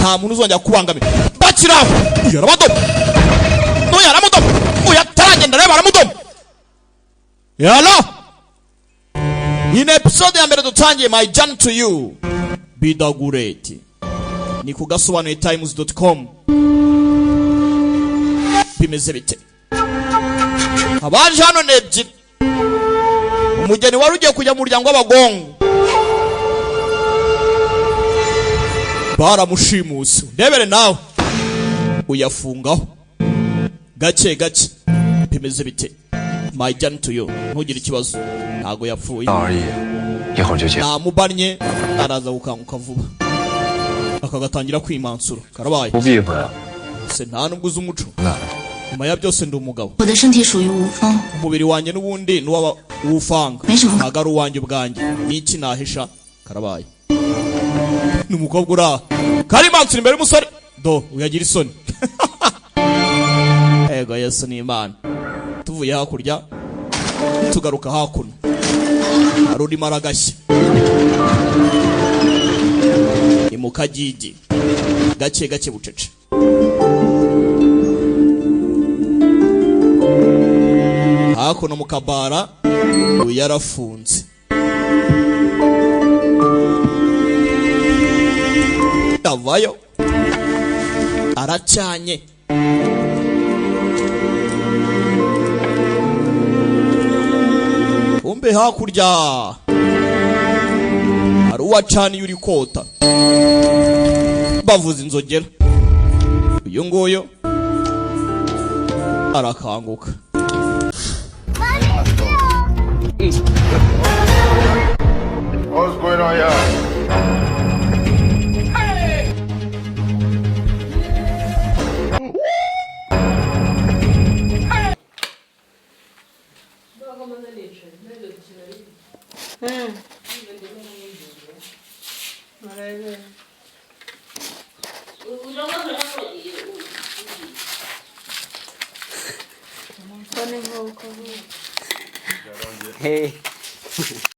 nta muntu uzongera kubangamira bakiraho yarabadomo no yaramudomo uyataragenda reba aramudomo yala in episode ya mbere dutangiye my journey to you bidagureti ni kugasobanuye times.com bimeze bite abanje hano nebyiri umugeni wari ugiye kujya mu muryango w'abagongo baramushimuse ndebere nawe uyafungaho gake gake bimeze bite my journey to you ntugire ikibazo ntago yapfuye namubanye araza gukanguka vuba akagatangira kwimansura karabaye se nta nubwo uzi umuco nyuma ya byose ndi umugabo umubiri wanjye n'ubundi n'uwa ufanga ntago ari uwanjye ubwanjye n'iki nahisha karabaye n'umukobwa ura karimansura imbere y'umusore do uyagira isoni ego Yesu ni Imana tuvuye hakurya tugaruka hakuno arudi maragashya imukagigi gake gake bucece hakuno mukabara uyarafunze avayo aracanye umbe hakurya hari uwacaniye uri kota bavuza inzogera uyu nguyu arakanguka What's going on here? Hey.